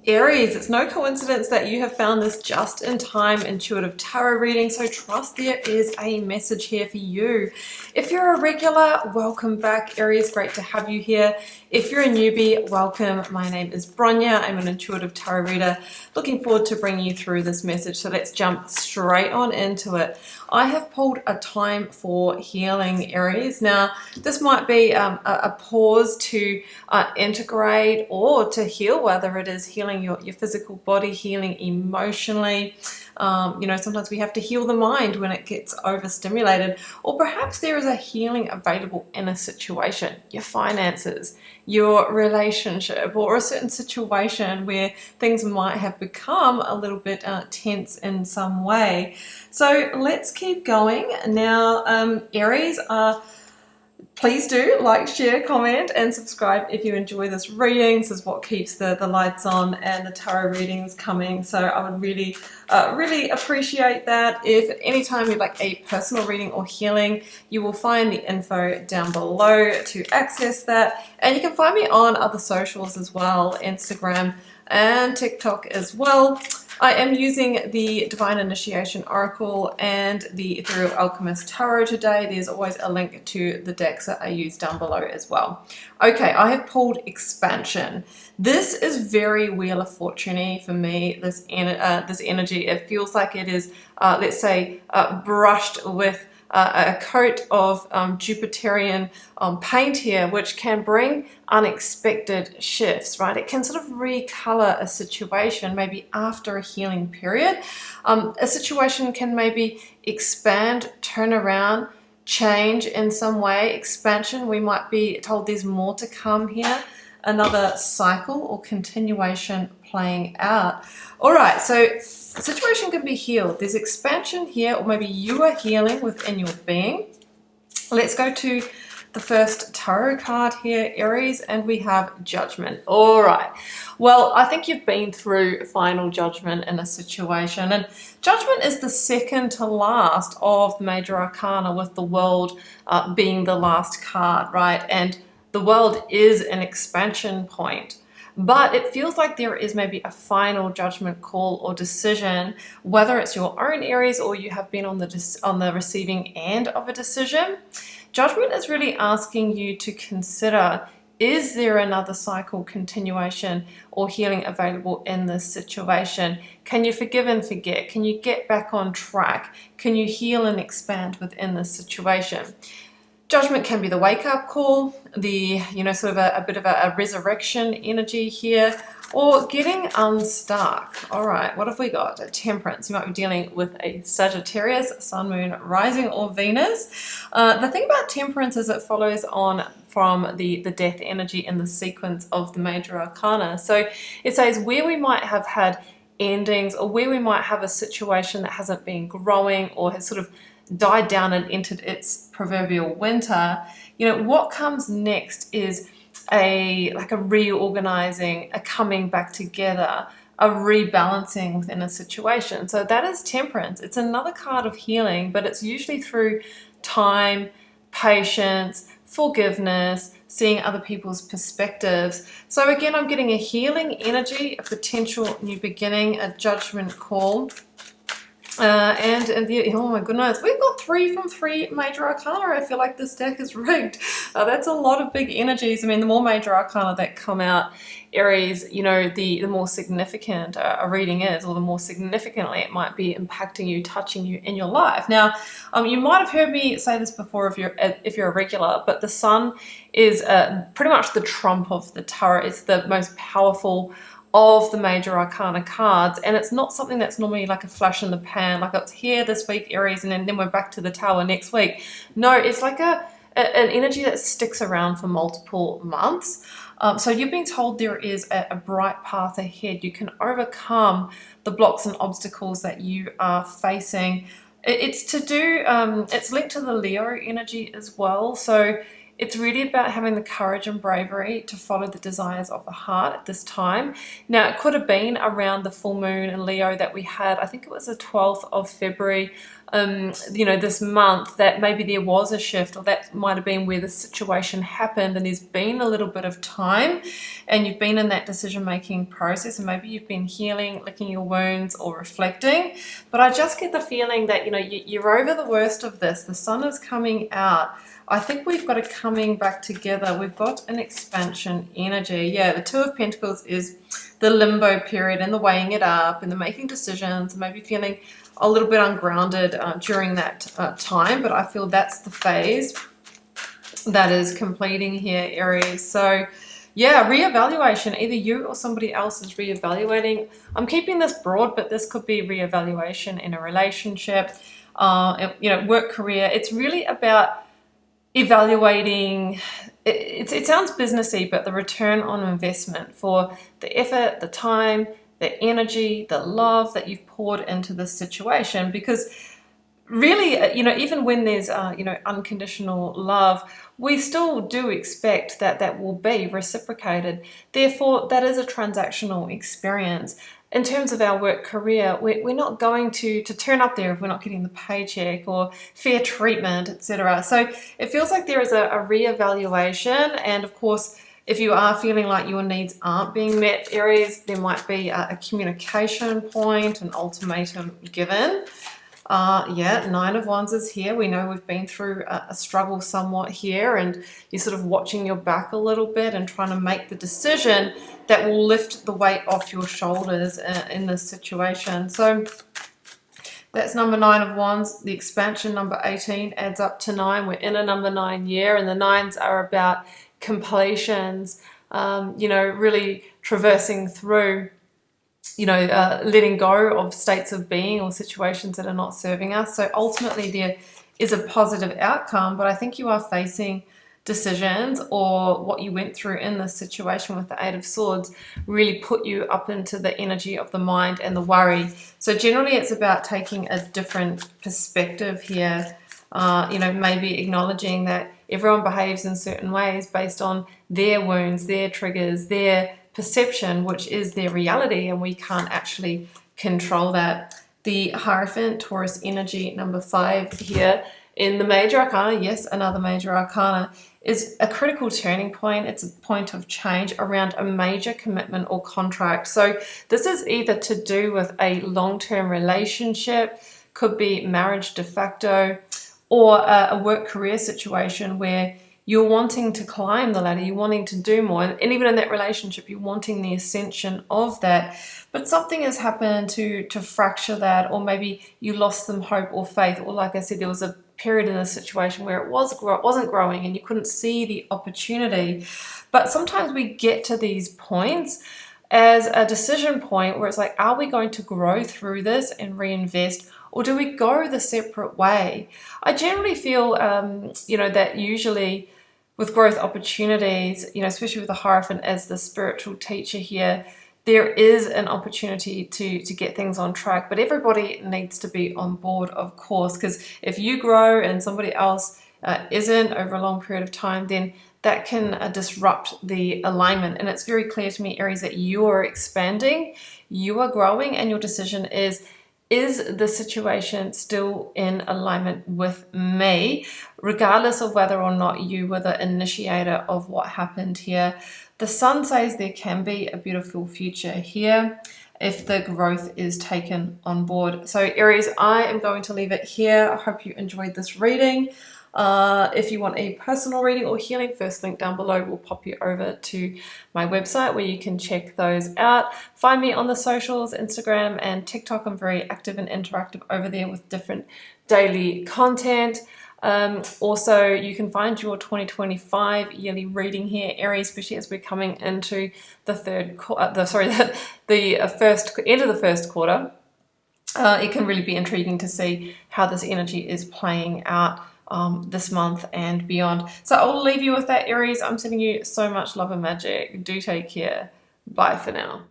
Aries, it's no coincidence that you have found this just-in-time intuitive tarot reading, so trust there is a message here for you. If you're a regular, welcome back, Aries. Great to have you here. If you're a newbie, welcome. My name is Bronya. I'm an intuitive tarot reader. Looking forward to bringing you through this message, so let's jump straight on into it. I have pulled a time for healing, Aries. Now, this might be a pause to integrate or to heal, whether it is healing your physical body, healing emotionally. Sometimes we have to heal the mind when it gets overstimulated, or perhaps there is a healing available in a situation, your finances, your relationship, or a certain situation where things might have become a little bit tense in some way. So let's keep going. Now, Aries, please do like, share, comment, and subscribe if you enjoy this reading. This is what keeps the lights on and the tarot readings coming. So I would really appreciate that. If at any time you'd like a personal reading or healing, you will find the info down below to access that. And you can find me on other socials as well, Instagram and TikTok as well. I am using the Divine Initiation Oracle and the Ethereal Alchemist Tarot today. There's always a link to the decks that I use down below as well. Okay, I have pulled Expansion. This is very Wheel of Fortune-y for me, this energy. It feels like it is, let's say, brushed with a coat of Jupiterian paint here, which can bring unexpected shifts, right? It can sort of recolor a situation, maybe after a healing period. A situation can maybe expand, turn around, change in some way. Expansion, we might be told there's more to come here. Another cycle or continuation playing out. All right, so the situation can be healed. There's expansion here, or maybe you are healing within your being. Let's go to the first tarot card here, Aries, and we have Judgment. All right. Well, I think you've been through final judgment in a situation, and Judgment is the second to last of the major arcana, with the World being the last card, right? And the World is an expansion point, but it feels like there is maybe a final judgment call or decision, whether it's your own Aries or you have been on the receiving end of a decision. Judgment is really asking you to consider, is there another cycle, continuation, or healing available in this situation? Can you forgive and forget? Can you get back on track? Can you heal and expand within this situation? Judgment can be the wake-up call, the, sort of a bit of a resurrection energy here, or getting unstuck. All right, what have we got? Temperance. You might be dealing with a Sagittarius, Sun, Moon, Rising, or Venus. The thing about Temperance is it follows on from the death energy in the sequence of the major arcana. So it says where we might have had endings, or where we might have a situation that hasn't been growing or has sort of died down and entered its proverbial winter, what comes next is a reorganizing, a coming back together, a rebalancing within a situation. So that is Temperance. It's another card of healing, but it's usually through time, patience, forgiveness, seeing other people's perspectives. So again, I'm getting a healing energy, a potential new beginning, a judgment call. Oh my goodness, we've got 3 from 3 major arcana. I feel like this deck is rigged. That's a lot of big energies. I mean, the more major arcana that come out, Aries, the more significant a reading is, or the more significantly it might be impacting you, touching you in your life. Now, you might have heard me say this before if you're a regular, but the Sun is pretty much the trump of the tarot. It's the most powerful of the major arcana cards, and it's not something that's normally like a flash in the pan, like it's here this week, Aries, and then we're back to the Tower next week. No, it's like an energy that sticks around for multiple months. So you're being told there is a bright path ahead. You can overcome the blocks and obstacles that you are facing. It's linked to the Leo energy as well. So It's really about having the courage and bravery to follow the desires of the heart at this time. Now, it could have been around the full moon in Leo that we had, I think it was the 12th of February, this month, that maybe there was a shift, or that might have been where the situation happened and there's been a little bit of time and you've been in that decision-making process, and maybe you've been healing, licking your wounds, or reflecting. But I just get the feeling that, you're over the worst of this. The sun is coming out. I think we've got a coming back together. We've got an expansion energy. Yeah, the Two of Pentacles is the limbo period and the weighing it up and the making decisions, maybe feeling a little bit ungrounded during that time. But I feel that's the phase that is completing here, Aries. So yeah, reevaluation. Either you or somebody else is reevaluating. I'm keeping this broad, but this could be reevaluation in a relationship, work, career. It's really about evaluating. It sounds businessy, but the return on investment for the effort, the time, the energy, the love that you've poured into this situation. Because really, even when there's, unconditional love, we still do expect that that will be reciprocated. Therefore, that is a transactional experience. In terms of our work career, we're not going to turn up there if we're not getting the paycheck or fair treatment, etc. So it feels like there is a reevaluation. And of course, if you are feeling like your needs aren't being met, Aries, there might be a communication point, an ultimatum given. Nine of Wands is here. We know we've been through a struggle somewhat here, and you're sort of watching your back a little bit and trying to make the decision that will lift the weight off your shoulders in this situation. So that's number 9 of Wands. The expansion, number 18, adds up to 9. We're in a number 9 year, and the 9s are about completions, really traversing through, letting go of states of being or situations that are not serving us. So ultimately there is a positive outcome, but I think you are facing decisions, or what you went through in this situation with the 8 of Swords really put you up into the energy of the mind and the worry. So generally it's about taking a different perspective here, maybe acknowledging that everyone behaves in certain ways based on their wounds, their triggers, their perception, which is their reality, and we can't actually control that. The Hierophant, Taurus energy, number 5 here in the Major Arcana, yes, another Major Arcana, is a critical turning point. It's a point of change around a major commitment or contract. So this is either to do with a long-term relationship, could be marriage de facto, or a work career situation where you're wanting to climb the ladder, you're wanting to do more, and even in that relationship, you're wanting the ascension of that. But something has happened to fracture that, or maybe you lost some hope or faith, or like I said, there was a period in a situation where it wasn't growing and you couldn't see the opportunity. But sometimes we get to these points as a decision point where it's like, are we going to grow through this and reinvest, or do we go the separate way? I generally feel, that usually with growth opportunities, especially with the Hierophant as the spiritual teacher here, there is an opportunity to get things on track, but everybody needs to be on board, of course, because if you grow and somebody else isn't over a long period of time, then that can disrupt the alignment. And it's very clear to me, Aries, that you are expanding, you are growing, and your decision is the situation still in alignment with me, regardless of whether or not you were the initiator of what happened here. The Sun says there can be a beautiful future here if the growth is taken on board. So Aries, I am going to leave it here. I hope you enjoyed this reading. If you want a personal reading or healing, first link down below will pop you over to my website where you can check those out. Find me on the socials, Instagram and TikTok. I'm very active and interactive over there with different daily content. Also, you can find your 2025 yearly reading here, Aries, especially as we're coming into the end of the first quarter. It can really be intriguing to see how this energy is playing out this month and beyond. So I'll leave you with that, Aries. I'm sending you so much love and magic. Do take care. Bye for now.